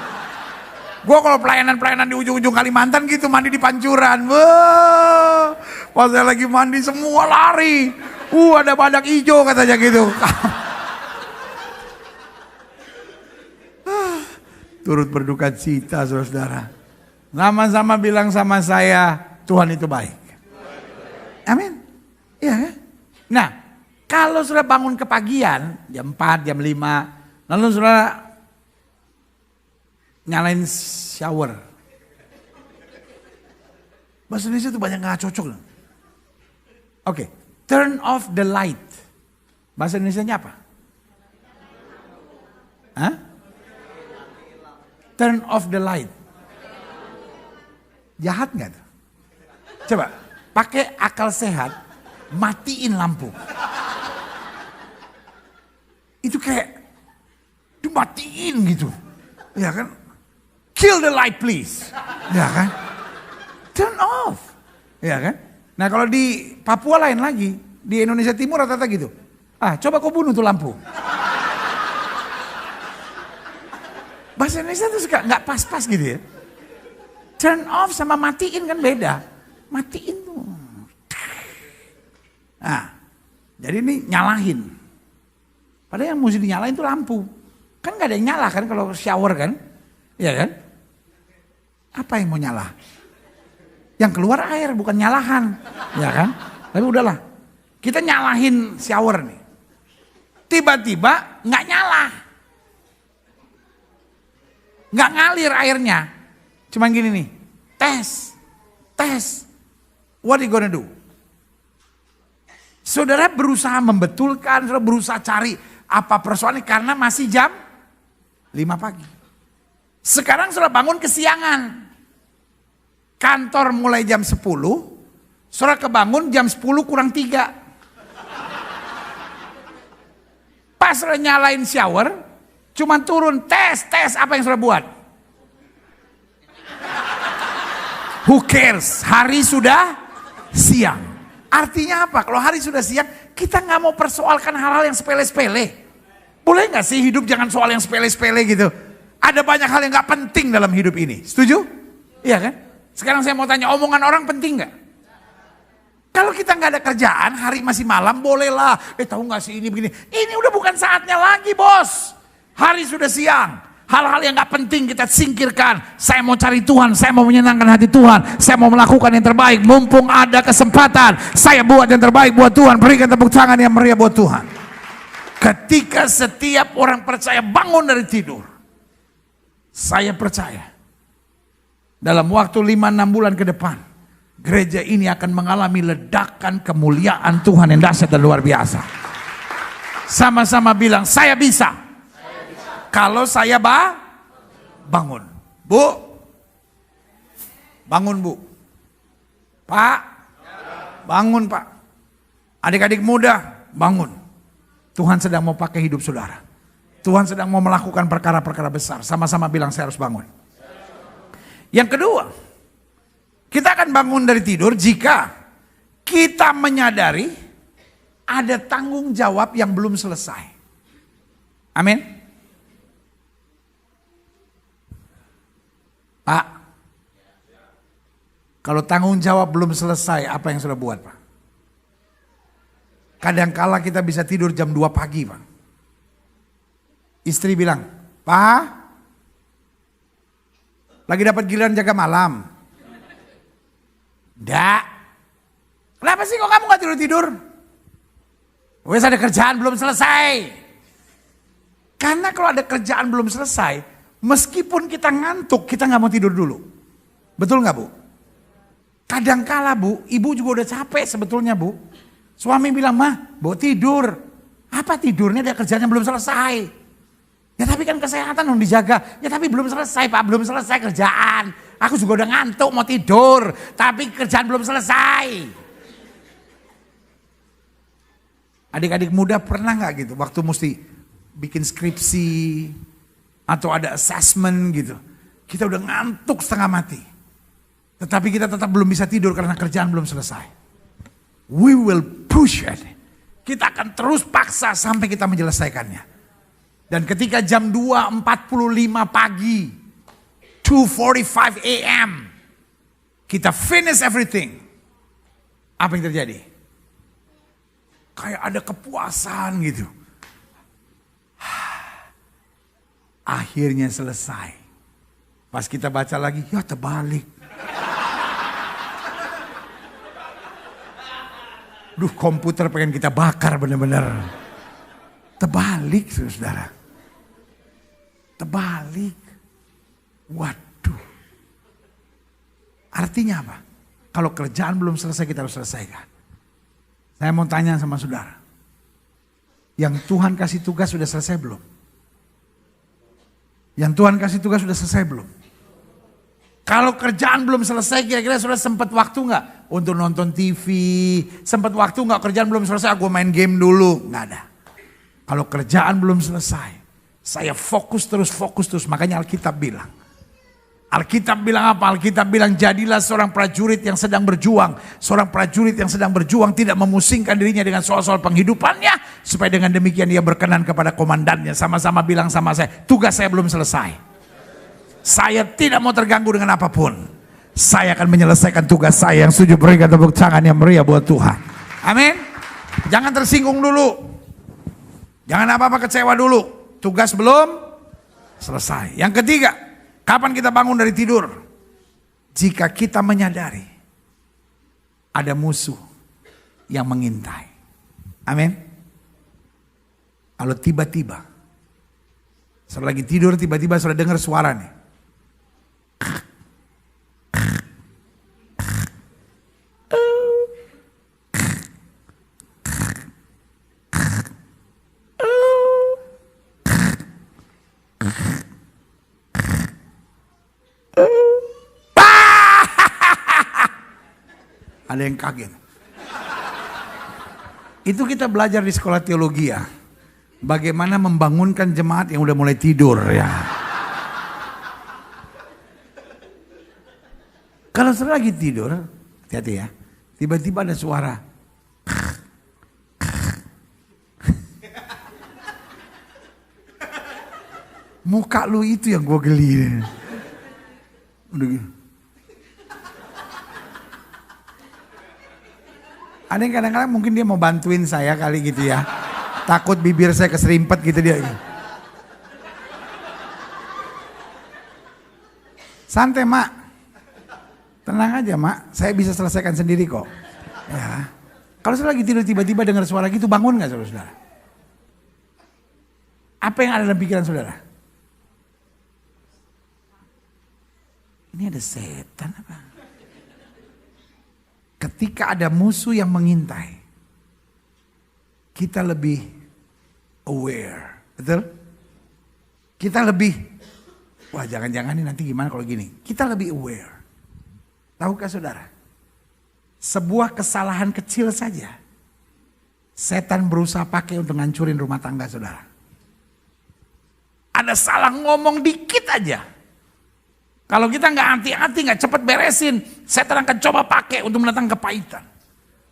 Gue kalau pelayanan-pelayanan di ujung-ujung Kalimantan gitu mandi di pancuran. Wah, pas saya lagi mandi semua lari. Ada badak hijau katanya gitu. Turut berduka cita saudara-saudara. Sama-sama bilang sama saya, Tuhan itu baik. Amin. Iya kan? Nah, kalau sudah bangun kepagian, jam 4, jam 5, lalu sudah nyalain shower. Bahasa Indonesia itu banyak gak cocok. Oke, turn off the light. Bahasa Indonesianya apa? Hah? Turn off the light. Jahat gak tuh? Coba, pakai akal sehat, matiin lampu. Itu kayak dimatiin gitu. Ya kan? Kill the light please. Ya kan? Turn off. Ya kan? Nah kalau di Papua lain lagi. Di Indonesia Timur rata-rata gitu. Coba kau bunuh tuh lampu. Bahasa Indonesia tuh suka gak pas-pas gitu ya. Turn off sama matiin kan beda. Matiin tuh. Nah, jadi ini nyalahin. Padahal yang mesti dinyalain itu lampu. Kan gak ada yang nyala kan kalau shower kan. Iya kan? Apa yang mau nyala? Yang keluar air bukan nyalahan. Ya kan? Tapi udahlah. Kita nyalahin shower nih. Tiba-tiba gak nyala. Gak ngalir airnya. Cuman gini nih. Tes. What are you gonna do? Saudara berusaha membetulkan, saudara berusaha cari apa persoalannya karena masih jam 5 pagi. Sekarang saudara bangun kesiangan. Kantor mulai jam 10, saudara kebangun jam 10 kurang 3. Pas saudara nyalain shower, cuman turun tes, apa yang saudara buat? Who cares? Hari sudah siang. Artinya apa? Kalau hari sudah siang, kita nggak mau persoalkan hal-hal yang sepele-sepele. Boleh nggak sih hidup jangan soal yang sepele-sepele gitu? Ada banyak hal yang nggak penting dalam hidup ini. Setuju? Iya kan? Sekarang saya mau tanya, omongan orang penting nggak? Kalau kita nggak ada kerjaan, hari masih malam, bolehlah. Tahu nggak sih ini begini? Ini udah bukan saatnya lagi, bos. Hari sudah siang. Hal-hal yang gak penting kita singkirkan. Saya mau cari Tuhan, saya mau menyenangkan hati Tuhan. Saya mau melakukan yang terbaik. Mumpung ada kesempatan, saya buat yang terbaik buat Tuhan. Berikan tepuk tangan yang meriah buat Tuhan. Ketika setiap orang percaya bangun dari tidur, saya percaya dalam waktu 5-6 bulan ke depan, gereja ini akan mengalami ledakan kemuliaan Tuhan yang dahsyat dan luar biasa. Sama-sama bilang, saya bisa. Kalau saya bangun. Bu. Bangun, Bu. Pak. Bangun, Pak. Adik-adik muda, bangun. Tuhan sedang mau pakai hidup saudara. Tuhan sedang mau melakukan perkara-perkara besar. Sama-sama bilang saya harus bangun. Yang kedua, kita akan bangun dari tidur jika kita menyadari ada tanggung jawab yang belum selesai. Amin. Pak, kalau tanggung jawab belum selesai, apa yang sudah buat, Pak? Kadangkala kita bisa tidur jam 2 pagi, Pak. Istri bilang, Pak, lagi dapat giliran jaga malam. Nggak. Kenapa sih kok kamu gak tidur-tidur? Wes ada kerjaan belum selesai. Karena kalau ada kerjaan belum selesai, meskipun kita ngantuk, kita nggak mau tidur dulu. Betul nggak, Bu? Kadangkala, Bu, ibu juga udah capek sebetulnya, Bu. Suami bilang, mah, mau tidur. Apa tidurnya, dia kerjanya belum selesai. Ya tapi kan kesehatan dong dijaga. Ya tapi belum selesai, Pak, belum selesai kerjaan. Aku juga udah ngantuk mau tidur, tapi kerjaan belum selesai. Adik-adik muda pernah nggak gitu, waktu mesti bikin skripsi, atau ada assessment gitu. Kita udah ngantuk setengah mati. Tetapi kita tetap belum bisa tidur karena kerjaan belum selesai. We will push it. Kita akan terus paksa sampai kita menyelesaikannya. Dan ketika jam 2.45 pagi, 2:45 a.m., kita finish everything. Apa yang terjadi? Kayak ada kepuasan gitu. Akhirnya selesai. Pas kita baca lagi, ya terbalik. Duh, komputer pengen kita bakar bener-bener. Terbalik, saudara. Terbalik. Waduh. Artinya apa? Kalau kerjaan belum selesai, kita harus selesaikan. Saya mau tanya sama saudara. Yang Tuhan kasih tugas sudah selesai belum? Yang Tuhan kasih tugas sudah selesai belum? Kalau kerjaan belum selesai, kira-kira sudah sempat waktu nggak untuk nonton TV? Sempat waktu nggak kerjaan belum selesai, aku main game dulu? Nggak ada. Kalau kerjaan belum selesai, saya fokus terus. Makanya Alkitab bilang. Alkitab bilang apa? Alkitab bilang jadilah seorang prajurit yang sedang berjuang. Seorang prajurit yang sedang berjuang tidak memusingkan dirinya dengan soal-soal penghidupannya. Supaya dengan demikian dia berkenan kepada komandannya. Sama-sama bilang sama saya, tugas saya belum selesai. Saya tidak mau terganggu dengan apapun. Saya akan menyelesaikan tugas saya. Yang setuju berikan tepuk tangan yang meriah buat Tuhan. Amin. Jangan tersinggung dulu. Jangan apa-apa kecewa dulu. Tugas belum selesai. Yang ketiga, kapan kita bangun dari tidur? Jika kita menyadari ada musuh yang mengintai. Amin. Kalau tiba-tiba, setelah lagi tidur tiba-tiba sudah dengar suara nih. Ada yang kaget. Itu kita belajar di sekolah teologi ya. Bagaimana membangunkan jemaat yang udah mulai tidur ya. Kalau sudah lagi tidur, hati-hati ya. Tiba-tiba ada suara. Muka lu itu yang gue geli. Udah gitu. Ada yang kadang-kadang mungkin dia mau bantuin saya kali gitu ya. Takut bibir saya keserimpet gitu dia. Santai mak. Tenang aja mak. Saya bisa selesaikan sendiri kok. Ya. Kalau saya lagi tidur tiba-tiba dengar suara gitu bangun gak saudara-saudara? Apa yang ada dalam pikiran saudara? Ini ada setan apa? Ketika ada musuh yang mengintai, kita lebih aware, betul? Kita lebih, wah jangan-jangan ini nanti gimana kalau gini. Kita lebih aware. Tahukah saudara? Sebuah kesalahan kecil saja, setan berusaha pakai untuk ngancurin rumah tangga saudara. Ada salah ngomong dikit aja. Kalau kita nggak hati-hati, nggak cepat beresin, setan akan coba pakai untuk mendatangkan kepahitan.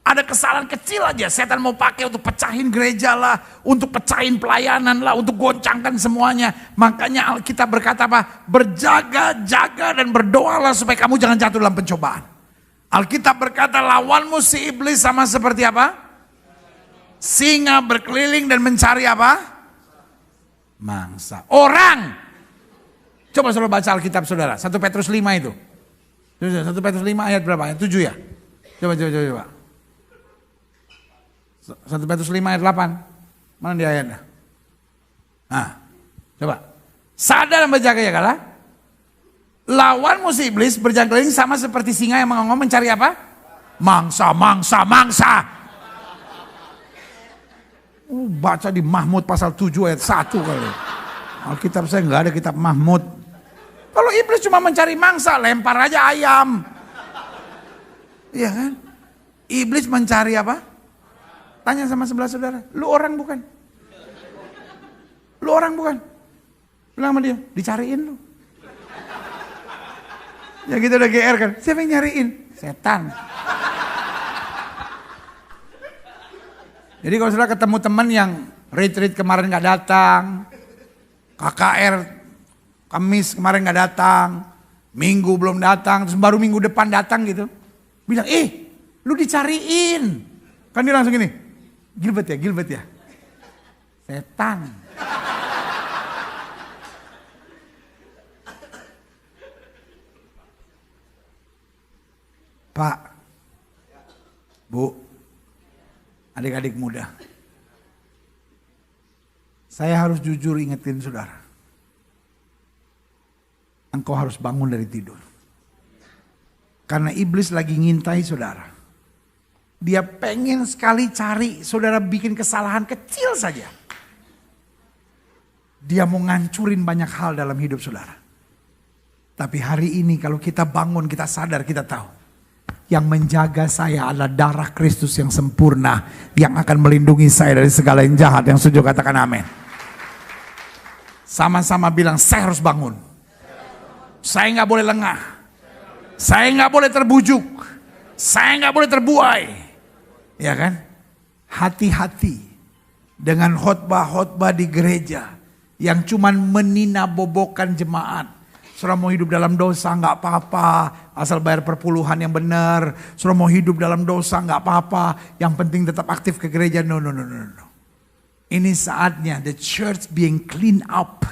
Ada kesalahan kecil aja, setan mau pakai untuk pecahin gereja lah, untuk pecahin pelayanan lah, untuk goncangkan semuanya. Makanya Alkitab berkata apa? Berjaga-jaga dan berdoalah supaya kamu jangan jatuh dalam pencobaan. Alkitab berkata lawanmu si iblis sama seperti apa? Singa berkeliling dan mencari apa? Mangsa. Orang. Coba saudara baca Alkitab saudara, 1 Petrus 5 itu. 1 Petrus 5 ayat berapa? Ayat 7 ya? Coba. 1 Petrus 5 ayat 8. Mana dia ayatnya? Nah, coba. Sadar dan berjaga ya kalah. Lawan musuh iblis berjalan keliling sama seperti singa yang menggonggong mencari apa? Mangsa. Baca di Mahmud pasal 7 ayat 1 kali. Alkitab saya nggak ada kitab Mahmud. Kalau iblis cuma mencari mangsa, lempar aja ayam. Iya kan? Iblis mencari apa? Tanya sama sebelah saudara, lu orang bukan? Lu orang bukan? Bilang sama dia, dicariin lu. Ya kita udah GR kan, siapa yang nyariin? Setan. Jadi kalau saudara ketemu teman yang retreat kemarin gak datang, KKR Kamis kemarin gak datang, Minggu belum datang, terus baru minggu depan datang gitu. Bilang, lu dicariin. Kan dia langsung gini, Gilbert ya. Setan. Pak, Bu, adik-adik muda. Saya harus jujur ingetin saudara. Engkau harus bangun dari tidur. Karena iblis lagi ngintai saudara. Dia pengen sekali cari saudara bikin kesalahan kecil saja. Dia mau ngancurin banyak hal dalam hidup saudara. Tapi hari ini kalau kita bangun, kita sadar, kita tahu. Yang menjaga saya adalah darah Kristus yang sempurna. Yang akan melindungi saya dari segala yang jahat. Yang setuju katakan amin. Sama-sama bilang, saya harus bangun. Saya nggak boleh lengah. Saya nggak boleh terbujuk. Saya nggak boleh terbuai. Ya kan? Hati-hati dengan khotbah-khotbah di gereja yang cuman meninabobokan jemaat Saudara mau hidup dalam dosa nggak apa-apa, asal bayar perpuluhan yang benar. Saudara mau hidup dalam dosa nggak apa-apa, yang penting tetap aktif ke gereja. No. Ini saatnya the church being clean up.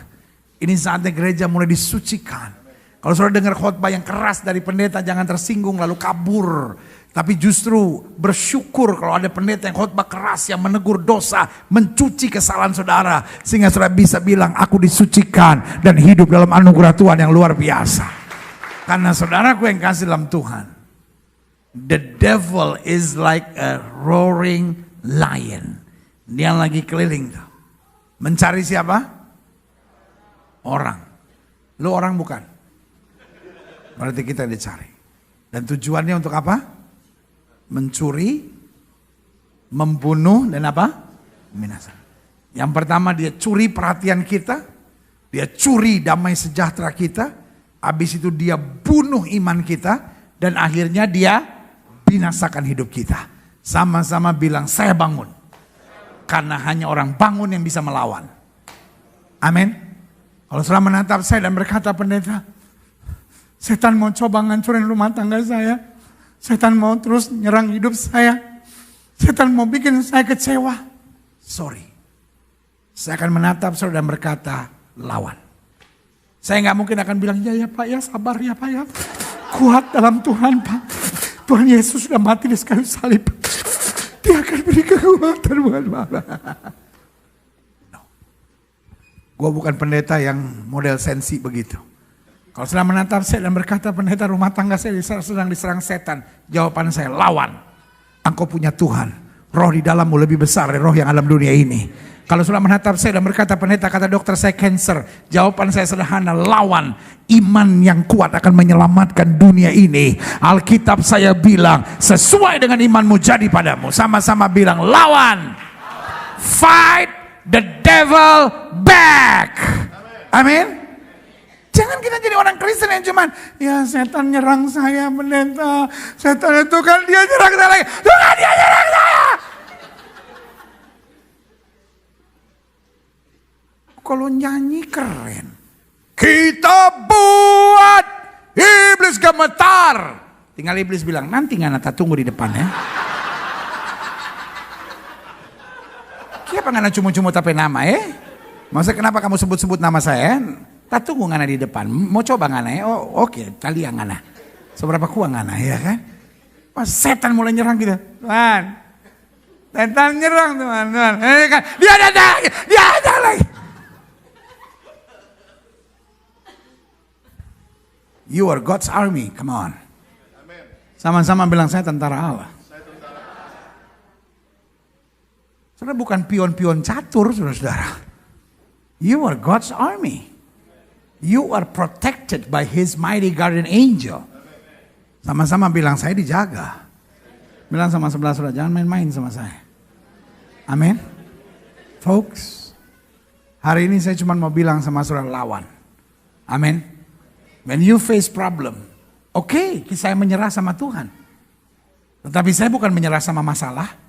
Ini saatnya gereja mulai disucikan. Kalau saudara dengar khotbah yang keras dari pendeta, jangan tersinggung lalu kabur. Tapi justru bersyukur kalau ada pendeta yang khotbah keras, yang menegur dosa, mencuci kesalahan saudara. Sehingga saudara bisa bilang, aku disucikan dan hidup dalam anugerah Tuhan yang luar biasa. Karena saudaraku yang kasih dalam Tuhan, the devil is like a roaring lion. Dia lagi keliling tuh. Mencari siapa? Orang. Lu orang bukan? Berarti kita dicari. Dan tujuannya untuk apa? Mencuri, membunuh, dan apa? Binasa. Yang pertama dia curi perhatian kita, dia curi damai sejahtera kita, habis itu dia bunuh iman kita, dan akhirnya dia binasakan hidup kita. Sama-sama bilang, saya bangun. Karena hanya orang bangun yang bisa melawan. Amin. Kalau saudara menatap saya dan berkata, pendeta, setan mau coba ngancurin rumah tangga saya. Setan mau terus nyerang hidup saya. Setan mau bikin saya kecewa. Sorry. Saya akan menatap saudara dan berkata, lawan. Saya gak mungkin akan bilang, ya Pak ya, sabar ya Pak ya. Kuat dalam Tuhan Pak. Tuhan Yesus sudah mati di kayu salib. Dia akan beri kekuatan buat Bapak. No. Gue bukan pendeta yang model sensi begitu. Kalau sedang menatap saya dan berkata, pendeta rumah tangga saya sedang diserang setan. Jawaban saya, lawan. Engkau punya Tuhan. Roh di dalammu lebih besar dari roh yang alam dunia ini. Kalau sudah menatap saya dan berkata, pendeta kata dokter saya cancer. Jawaban saya sederhana, lawan. Iman yang kuat akan menyelamatkan dunia ini. Alkitab saya bilang, sesuai dengan imanmu jadi padamu. Sama-sama bilang, lawan. Fight the devil back. Amin. Jangan kita jadi orang Kristen yang cuman, ya setan nyerang saya pendeta. Setan itu kan dia nyerang saya lagi. Tuhan dia nyerang saya. Kalau nyanyi keren. Kita buat iblis gemetar. Tinggal iblis bilang, nanti nggak tunggu di depan ya. Kenapa nggak cuma-cuma tapi nama Maksudnya kenapa kamu sebut-sebut nama saya? Tak tunggu ngana di depan. Mau coba ngana ya? Oh oke, kali yang ngana. Seberapa kuat ngana ya kan? Pas setan mulai nyerang gitu. Tuhan. Setan nyerang Tuhan. Dia ada lagi. You are God's army. Come on. Sama-sama bilang saya tentara Allah. Saudara bukan pion-pion catur, saudara-saudara. You are God's army. You are protected by His mighty guardian angel. Sama-sama bilang saya dijaga. Bilang sama sebelah saudara, jangan main-main sama saya. Amin. Folks, hari ini saya cuma mau bilang sama saudara, lawan. Amin. When you face problem, oke, saya menyerah sama Tuhan. Tetapi saya bukan menyerah sama masalah.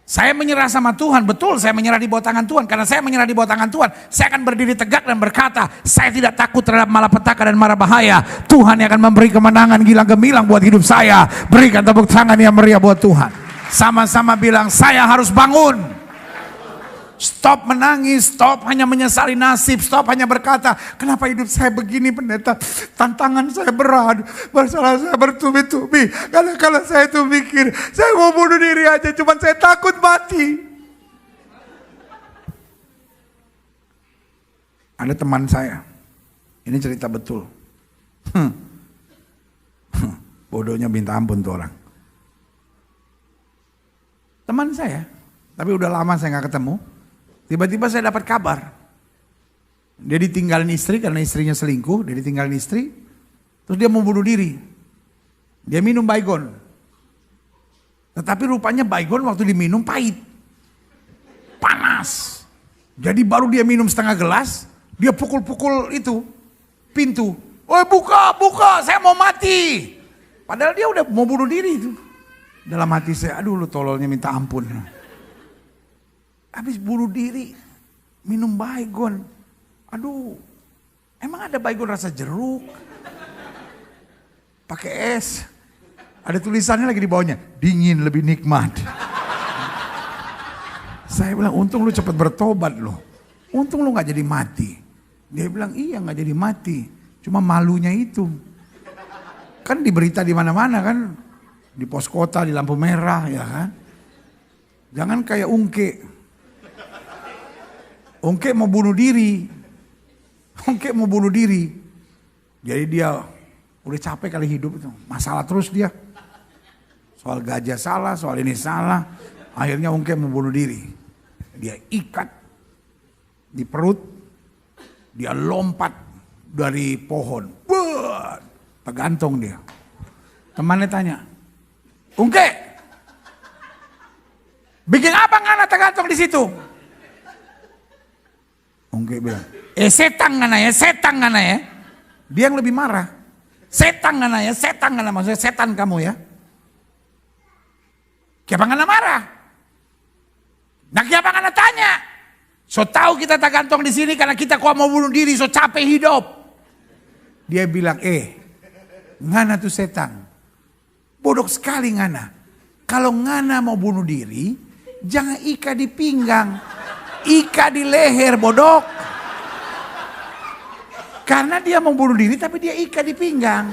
Saya menyerah sama Tuhan, betul saya menyerah di bawah tangan Tuhan. Karena saya menyerah di bawah tangan Tuhan, saya akan berdiri tegak dan berkata, saya tidak takut terhadap malapetaka dan mara bahaya. Tuhan yang akan memberi kemenangan gilang gemilang buat hidup saya. Berikan tepuk tangan yang meriah buat Tuhan. Sama-sama bilang, saya harus bangun. Stop menangis, stop hanya menyesali nasib, stop hanya berkata, kenapa hidup saya begini pendeta, tantangan saya berat, masalah saya bertubi-tubi. Karena kalau saya tuh mikir, saya mau bunuh diri aja, cuman saya takut mati. Ada teman saya, ini cerita betul. Bodohnya minta ampun tuh orang. Teman saya, tapi udah lama saya gak ketemu. Tiba-tiba saya dapat kabar. Dia ditinggalin istri karena istrinya selingkuh. Dia ditinggalin istri. Terus dia mau bunuh diri. Dia minum baygon. Tetapi rupanya baygon waktu diminum pahit. Panas. Jadi baru dia minum setengah gelas. Dia pukul-pukul itu. Pintu. Oh buka, saya mau mati. Padahal dia udah mau bunuh diri itu. Dalam hati saya, aduh lu tololnya minta ampun. Habis bunuh diri, minum baygon. Aduh, Emang ada baygon rasa jeruk? Pakai es. Ada tulisannya lagi di bawahnya, dingin lebih nikmat. Saya bilang, untung lu cepat bertobat loh. Untung lu gak jadi mati. Dia bilang, iya gak jadi mati. Cuma malunya itu. Kan di berita di mana-mana kan. Di pos kota, di lampu merah ya kan. Jangan kayak Ungke. Ungke mau bunuh diri. Ungke mau bunuh diri. Jadi dia udah capek kali hidup itu. Masalah terus dia. Soal gajah salah, soal ini salah. Akhirnya Ungke mau bunuh diri. Dia ikat di perut. Dia lompat dari pohon. Buat, tergantung dia. Temannya tanya, Ungke, bikin apa ngana tergantung di situ? Ungke bilang, setan ngana ya. Dia yang lebih marah. Setan ngana maksudnya setan kamu ya. Kenapa ngana marah? Nah kenapa ngana tanya? So tahu kita tergantung di sini karena kita kok mau bunuh diri, so capek hidup. Dia bilang, ngana tuh setan. Bodoh sekali ngana. Kalau ngana mau bunuh diri, jangan ika di pinggang. Ika di leher, bodoh. Karena dia mau bunuh diri tapi dia ika di pinggang.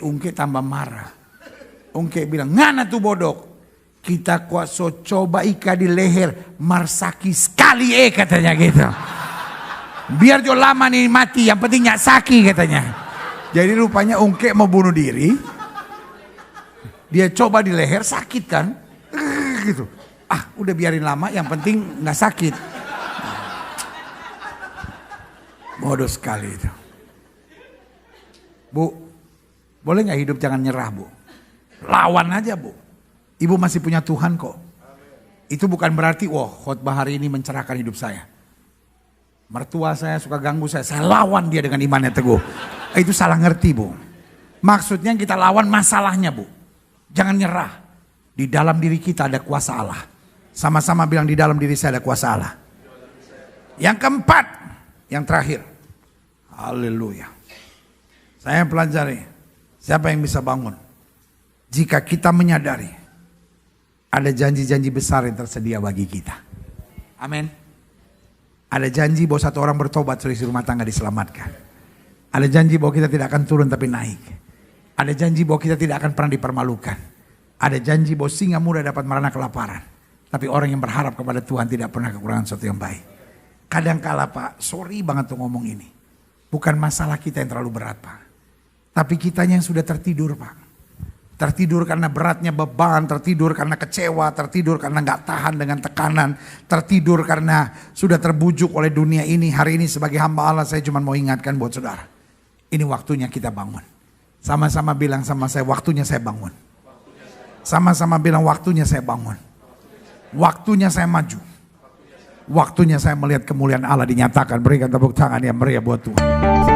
Ungke tambah marah. Ungke bilang, ngana tuh bodoh. Kita kuasa coba ika di leher, marsaki sekali katanya gitu. Biar jo lama nih mati, yang penting nyak saki katanya. Jadi rupanya Ungke mau bunuh diri. Dia coba di leher, sakit kan. Gitu. Udah biarin lama, yang penting nggak sakit. Bodoh sekali itu. Bu, boleh nggak hidup jangan nyerah bu? Lawan aja bu. Ibu masih punya Tuhan kok. Itu bukan berarti, khotbah hari ini mencerahkan hidup saya. Mertua saya suka ganggu saya lawan dia dengan imannya teguh. Itu salah ngerti bu. Maksudnya kita lawan masalahnya bu. Jangan nyerah. Di dalam diri kita ada kuasa Allah. Sama-sama bilang di dalam diri saya ada kuasa Allah. Yang keempat, yang terakhir. Haleluya. Saya pelajari, siapa yang bisa bangun? Jika kita menyadari ada janji-janji besar yang tersedia bagi kita. Amin. Ada janji bahwa satu orang bertobat, seluruh rumah tangga diselamatkan. Ada janji bahwa kita tidak akan turun tapi naik. Ada janji bahwa kita tidak akan pernah dipermalukan. Ada janji bahwa singa muda dapat merana kelaparan. Tapi orang yang berharap kepada Tuhan tidak pernah kekurangan sesuatu yang baik. Kadangkala Pak, sorry banget tuh ngomong ini. Bukan masalah kita yang terlalu berat Pak. Tapi kitanya yang sudah tertidur Pak. Tertidur karena beratnya beban, tertidur karena kecewa, tertidur karena gak tahan dengan tekanan. Tertidur karena sudah terbujuk oleh dunia ini. Hari ini sebagai hamba Allah saya cuma mau ingatkan buat saudara. Ini waktunya kita bangun. Sama-sama bilang sama saya, waktunya saya bangun. Sama-sama bilang waktunya saya bangun. Waktunya saya maju. Waktunya saya melihat kemuliaan Allah dinyatakan. Berikan tepuk tangan yang meriah buat Tuhan.